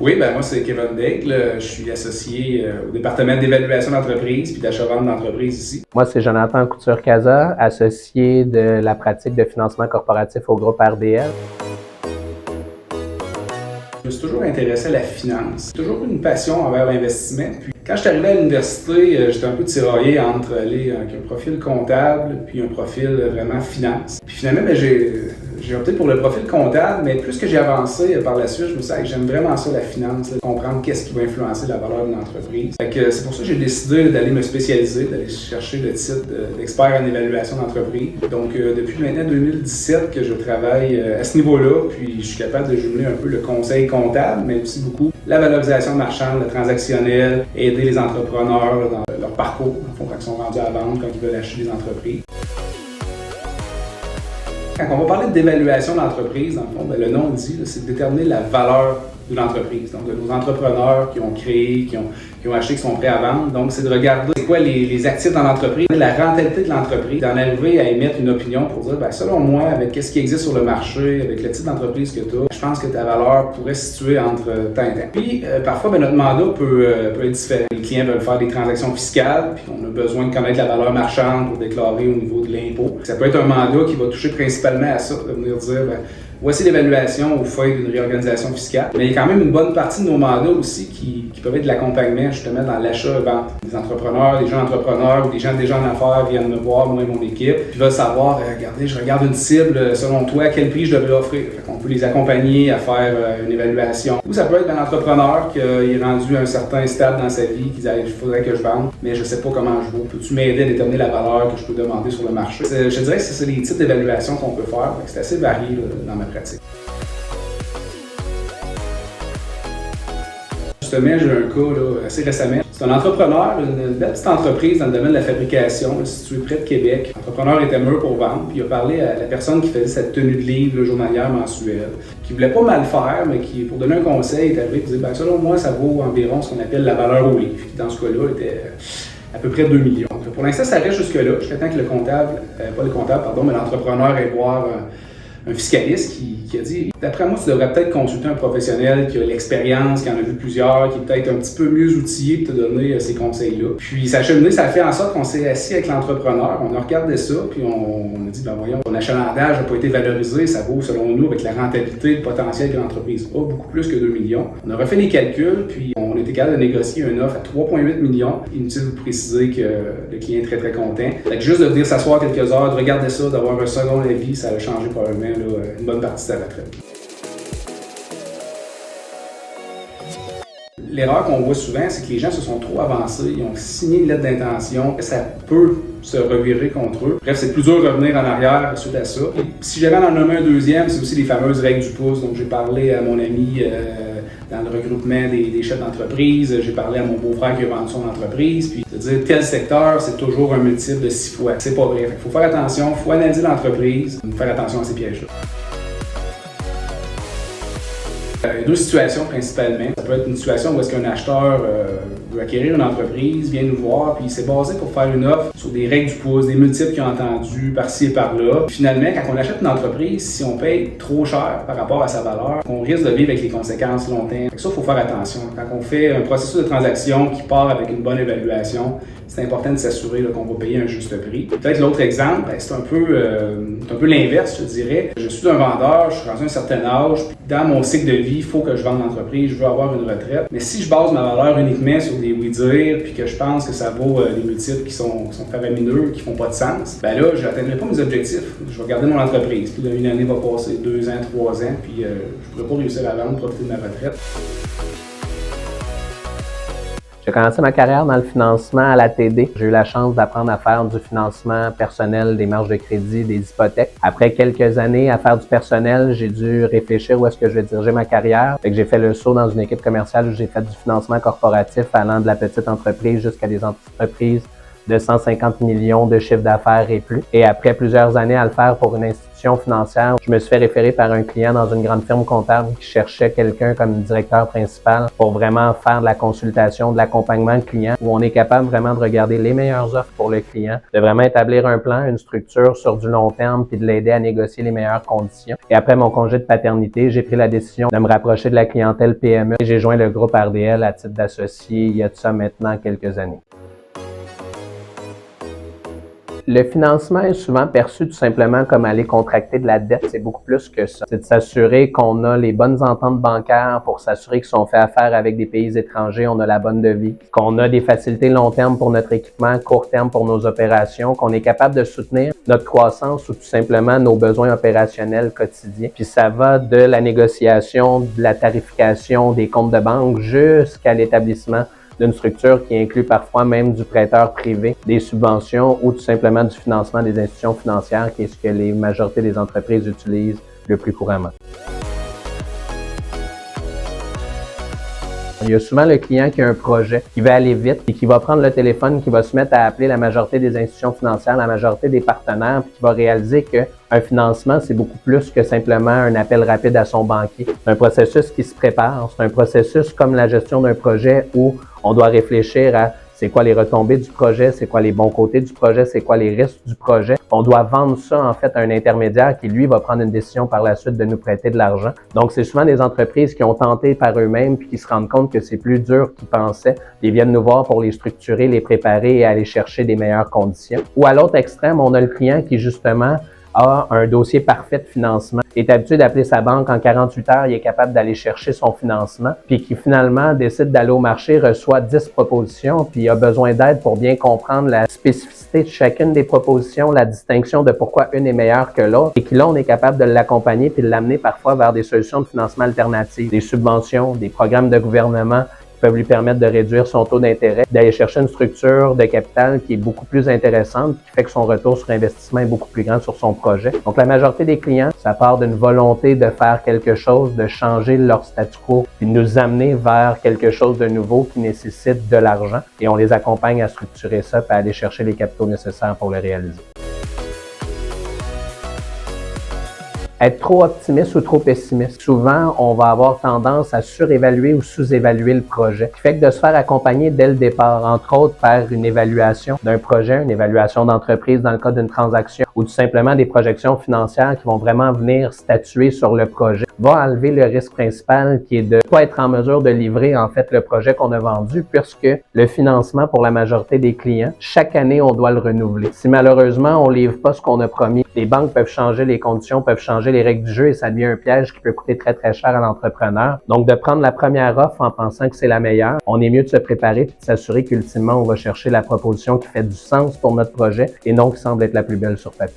Oui, ben moi c'est Kevin Daigle. Je suis associé au département d'évaluation d'entreprise puis d'achat-vente d'entreprise ici. Moi, c'est Jonathan Couture-Caza, associé de la pratique de financement corporatif au groupe RDL. Je me suis toujours intéressé à la finance. J'ai toujours eu une passion envers l'investissement. Puis quand je suis arrivé à l'université, j'étais un peu tiraillé entre aller avec un profil comptable puis un profil vraiment finance. Puis finalement, j'ai opté pour le profil comptable, mais plus que j'ai avancé par la suite, je me suis dit que j'aime vraiment ça, la finance, comprendre qu'est-ce qui va influencer la valeur d'une entreprise. C'est pour ça que j'ai décidé d'aller me spécialiser, d'aller chercher le titre d'expert en évaluation d'entreprise. Donc depuis maintenant 2017 que je travaille à ce niveau-là, puis je suis capable de jumeler un peu le conseil comptable, mais aussi beaucoup la valorisation marchande, le transactionnel, aider les entrepreneurs dans leur parcours, quand ils sont rendus à vendre, quand ils veulent acheter des entreprises. Quand on va parler d'évaluation d'entreprise, dans le fond, le nom dit, c'est de déterminer la valeur de l'entreprise. Donc, de nos entrepreneurs qui ont créé, qui ont acheté, qui sont prêts à vendre. Donc, c'est de regarder c'est quoi les actifs dans l'entreprise, la rentabilité de l'entreprise, d'en arriver à émettre une opinion pour dire, selon moi, avec ce qui existe sur le marché, avec le type d'entreprise que tu as, je pense que ta valeur pourrait se situer entre tant et tant. Puis, parfois, notre mandat peut être différent. Les clients veulent faire des transactions fiscales, puis on a besoin de connaître la valeur marchande pour déclarer au niveau de l'impôt. Ça peut être un mandat qui va toucher principalement à ça, de venir dire, voici l'évaluation au fait d'une réorganisation fiscale. Mais il y a quand même une bonne partie de nos mandats aussi qui peuvent être de l'accompagnement justement dans l'achat-vente. Des entrepreneurs, des gens entrepreneurs ou des gens déjà en affaires viennent me voir, moi et mon équipe, puis veulent savoir, regardez, je regarde une cible, selon toi, quel prix je devrais offrir. Fait qu'on peut les accompagner à faire une évaluation. Ou ça peut être un entrepreneur qui est rendu à un certain stade dans sa vie, qui dit, il faudrait que je vende, mais je sais pas comment je vaux. Peux-tu m'aider à déterminer la valeur que je peux demander sur le marché? Je dirais que c'est les types d'évaluation qu'on peut faire. C'est assez varié dans ma pratique. Justement, j'ai un cas assez récemment. C'est un entrepreneur, une belle petite entreprise dans le domaine de la fabrication, située près de Québec. L'entrepreneur était mûr pour vendre, puis il a parlé à la personne qui faisait cette tenue de livre journalière mensuelle, qui voulait pas mal faire, mais qui, pour donner un conseil, est arrivé et disait selon moi, ça vaut environ ce qu'on appelle la valeur au livre, qui dans ce cas-là était à peu près 2 millions. Donc, pour l'instant, ça reste jusque-là. Jusqu'à temps que mais l'entrepreneur ait voir un fiscaliste qui a dit « D'après moi, tu devrais peut-être consulter un professionnel qui a l'expérience, qui en a vu plusieurs, qui est peut-être un petit peu mieux outillé pour te donner ces conseils-là. » Puis ça a cheminé, ça a fait en sorte qu'on s'est assis avec l'entrepreneur, on a regardé ça, puis on a dit « voyons, ton achalandage n'a pas été valorisé, ça vaut selon nous, avec la rentabilité, le potentiel que l'entreprise a, beaucoup plus que 2 millions. » On a refait les calculs, puis on a été capable de négocier une offre à 3,8 millions. Inutile de vous préciser que le client est très très content. Fait que juste de venir s'asseoir quelques heures, de regarder ça, d'avoir un second avis, ça a changé probablement une bonne partie de sa retraite. L'erreur qu'on voit souvent, c'est que les gens se sont trop avancés, ils ont signé une lettre d'intention, ça peut se revirer contre eux. Bref, c'est plus dur de revenir en arrière suite à ça. Et si j'avais en nommer un deuxième, c'est aussi les fameuses règles du pouce. Donc j'ai parlé à mon ami dans le regroupement des chefs d'entreprise, j'ai parlé à mon beau-frère qui a vendu son entreprise, puis de dire tel secteur, c'est toujours un multiple de 6 fois. C'est pas vrai. Il faut faire attention, il faut analyser l'entreprise, faire attention à ces pièges-là. Il y a deux situations principalement. Ça peut être une situation où est-ce qu'un acheteur veut acquérir une entreprise, vient nous voir, puis il s'est basé pour faire une offre sur des règles du pouce, des multiples qu'il a entendus par-ci et par-là. Finalement, quand on achète une entreprise, si on paye trop cher par rapport à sa valeur, on risque de vivre avec les conséquences longtemps. Ça, il faut faire attention. Quand on fait un processus de transaction qui part avec une bonne évaluation, c'est important de s'assurer qu'on va payer un juste prix. Peut-être l'autre exemple, c'est un peu l'inverse, je dirais. Je suis un vendeur, je suis rendu à un certain âge, puis dans mon cycle de vie, il faut que je vende l'entreprise, je veux avoir une retraite. Mais si je base ma valeur uniquement sur des oui-dire, puis que je pense que ça vaut des multiples qui sont faramineux, qui font pas de sens, là, je n'atteindrai pas mes objectifs. Je vais garder mon entreprise. Puis là, une année va passer, 2 ans, 3 ans, puis je ne pourrai pas réussir à vendre, profiter de ma retraite. J'ai commencé ma carrière dans le financement à la TD. J'ai eu la chance d'apprendre à faire du financement personnel, des marges de crédit, des hypothèques. Après quelques années à faire du personnel, j'ai dû réfléchir où est-ce que je vais diriger ma carrière. Fait que j'ai fait le saut dans une équipe commerciale où j'ai fait du financement corporatif allant de la petite entreprise jusqu'à des entreprises de 150 millions de chiffre d'affaires et plus. Et après plusieurs années à le faire pour une institution financière, je me suis fait référer par un client dans une grande firme comptable qui cherchait quelqu'un comme directeur principal pour vraiment faire de la consultation, de l'accompagnement client, où on est capable vraiment de regarder les meilleures offres pour le client, de vraiment établir un plan, une structure sur du long terme, puis de l'aider à négocier les meilleures conditions. Et après mon congé de paternité, j'ai pris la décision de me rapprocher de la clientèle PME et j'ai joint le groupe RDL à titre d'associé il y a de ça maintenant quelques années. Le financement est souvent perçu tout simplement comme aller contracter de la dette. C'est beaucoup plus que ça. C'est de s'assurer qu'on a les bonnes ententes bancaires pour s'assurer que si on fait affaire avec des pays étrangers, on a la bonne devise, qu'on a des facilités long terme pour notre équipement, court terme pour nos opérations, qu'on est capable de soutenir notre croissance ou tout simplement nos besoins opérationnels quotidiens. Puis ça va de la négociation, de la tarification des comptes de banque jusqu'à l'établissement d'une structure qui inclut parfois même du prêteur privé, des subventions ou tout simplement du financement des institutions financières, qui est ce que la majorité des entreprises utilisent le plus couramment. Il y a souvent le client qui a un projet, qui va aller vite et qui va prendre le téléphone, qui va se mettre à appeler la majorité des institutions financières, la majorité des partenaires, puis qui va réaliser qu'un financement, c'est beaucoup plus que simplement un appel rapide à son banquier. C'est un processus qui se prépare, c'est un processus comme la gestion d'un projet où on doit réfléchir à c'est quoi les retombées du projet, c'est quoi les bons côtés du projet, c'est quoi les risques du projet. On doit vendre ça en fait à un intermédiaire qui, lui, va prendre une décision par la suite de nous prêter de l'argent. Donc, c'est souvent des entreprises qui ont tenté par eux-mêmes puis qui se rendent compte que c'est plus dur qu'ils pensaient. Ils viennent nous voir pour les structurer, les préparer et aller chercher des meilleures conditions. Ou à l'autre extrême, on a le client qui, justement, a un dossier parfait de financement, est habitué d'appeler sa banque en 48 heures, il est capable d'aller chercher son financement, puis qui finalement décide d'aller au marché, reçoit 10 propositions, puis a besoin d'aide pour bien comprendre la spécificité de chacune des propositions, la distinction de pourquoi une est meilleure que l'autre, et que là, on est capable de l'accompagner puis de l'amener parfois vers des solutions de financement alternatives, des subventions, des programmes de gouvernement, peuvent lui permettre de réduire son taux d'intérêt, d'aller chercher une structure de capital qui est beaucoup plus intéressante, qui fait que son retour sur investissement est beaucoup plus grand sur son projet. Donc, la majorité des clients, ça part d'une volonté de faire quelque chose, de changer leur statu quo, puis de nous amener vers quelque chose de nouveau qui nécessite de l'argent. Et on les accompagne à structurer ça, puis à aller chercher les capitaux nécessaires pour le réaliser. Être trop optimiste ou trop pessimiste. Souvent, on va avoir tendance à surévaluer ou sous-évaluer le projet. Ce qui fait que de se faire accompagner dès le départ, entre autres par une évaluation d'un projet, une évaluation d'entreprise dans le cas d'une transaction, ou tout simplement des projections financières qui vont vraiment venir statuer sur le projet, va enlever le risque principal qui est de ne pas être en mesure de livrer en fait le projet qu'on a vendu, puisque le financement pour la majorité des clients, chaque année, on doit le renouveler. Si malheureusement, on ne livre pas ce qu'on a promis, les banques peuvent changer les conditions, peuvent changer les règles du jeu et ça devient un piège qui peut coûter très très cher à l'entrepreneur. Donc de prendre la première offre en pensant que c'est la meilleure, on est mieux de se préparer et de s'assurer qu'ultimement on va chercher la proposition qui fait du sens pour notre projet et non qui semble être la plus belle sur papier.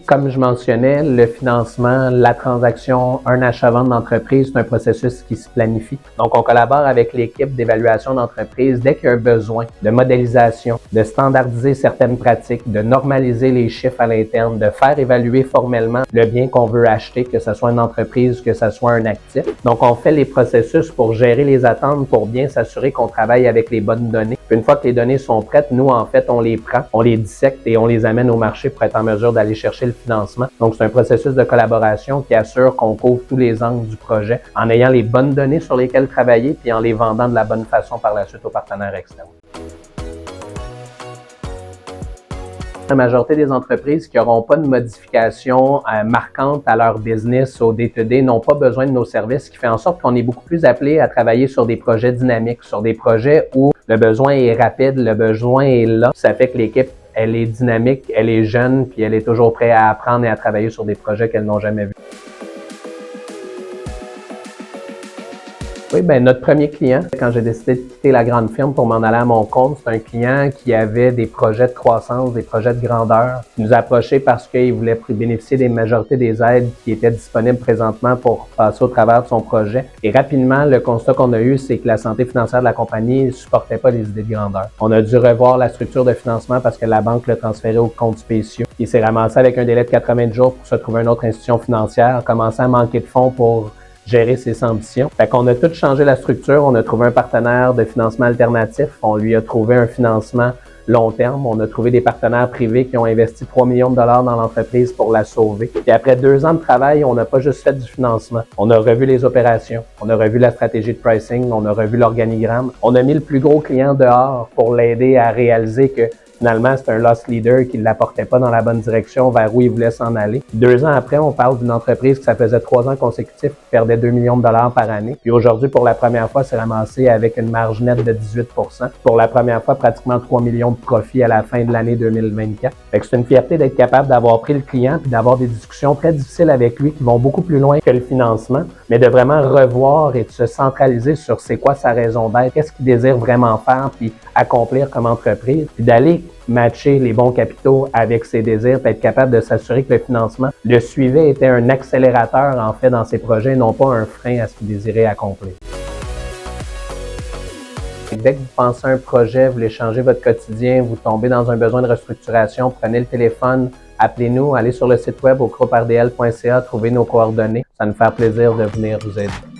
Comme je mentionnais, le financement, la transaction, un achat-vente d'entreprise, c'est un processus qui se planifie. Donc, on collabore avec l'équipe d'évaluation d'entreprise dès qu'il y a un besoin de modélisation, de standardiser certaines pratiques, de normaliser les chiffres à l'interne, de faire évaluer formellement le bien qu'on veut acheter, que ce soit une entreprise, que ce soit un actif. Donc, on fait les processus pour gérer les attentes, pour bien s'assurer qu'on travaille avec les bonnes données. Puis une fois que les données sont prêtes, nous, en fait, on les prend, on les dissecte et on les amène au marché pour être en mesure d'aller chercher le financement. Donc, c'est un processus de collaboration qui assure qu'on couvre tous les angles du projet en ayant les bonnes données sur lesquelles travailler puis en les vendant de la bonne façon par la suite aux partenaires externes. La majorité des entreprises qui n'auront pas de modifications marquantes à leur business au day-to-day n'ont pas besoin de nos services, ce qui fait en sorte qu'on est beaucoup plus appelé à travailler sur des projets dynamiques, sur des projets où le besoin est rapide, le besoin est là. Ça fait que l'équipe, elle est dynamique, elle est jeune, puis elle est toujours prête à apprendre et à travailler sur des projets qu'elles n'ont jamais vus. Oui, notre premier client, quand j'ai décidé de quitter la grande firme pour m'en aller à mon compte, c'est un client qui avait des projets de croissance, des projets de grandeur, qui nous a approchés parce qu'il voulait bénéficier des majorités des aides qui étaient disponibles présentement pour passer au travers de son projet. Et rapidement, le constat qu'on a eu, c'est que la santé financière de la compagnie ne supportait pas les idées de grandeur. On a dû revoir la structure de financement parce que la banque l'a transféré aux comptes spéciaux. Il s'est ramassé avec un délai de 80 jours pour se trouver une autre institution financière, commençait à manquer de fonds pour gérer ses ambitions. Fait qu'on a tout changé la structure, on a trouvé un partenaire de financement alternatif, on lui a trouvé un financement long terme. On a trouvé des partenaires privés qui ont investi 3 millions de dollars dans l'entreprise pour la sauver. Puis après 2 ans de travail, on n'a pas juste fait du financement. On a revu les opérations, on a revu la stratégie de pricing, on a revu l'organigramme. On a mis le plus gros client dehors pour l'aider à réaliser que finalement, c'est un loss leader qui ne l'apportait pas dans la bonne direction vers où il voulait s'en aller. 2 ans après, on parle d'une entreprise que ça faisait 3 ans consécutifs qui perdait 2 millions de dollars par année. Puis aujourd'hui, pour la première fois, c'est ramassé avec une marge nette de 18%. Pour la première fois, pratiquement 3 millions de profits à la fin de l'année 2024. Fait que c'est une fierté d'être capable d'avoir pris le client puis d'avoir des discussions très difficiles avec lui qui vont beaucoup plus loin que le financement, mais de vraiment revoir et de se centraliser sur c'est quoi sa raison d'être, qu'est-ce qu'il désire vraiment faire puis accomplir comme entreprise, puis d'aller matcher les bons capitaux avec ses désirs, puis être capable de s'assurer que le financement le suivait, était un accélérateur en fait dans ses projets, non pas un frein à ce qu'il désirait accomplir. Dès que vous pensez à un projet, vous voulez changer votre quotidien, vous tombez dans un besoin de restructuration, prenez le téléphone, appelez-nous, allez sur le site web au grouperdl.ca, trouvez nos coordonnées. Ça nous fait plaisir de venir vous aider.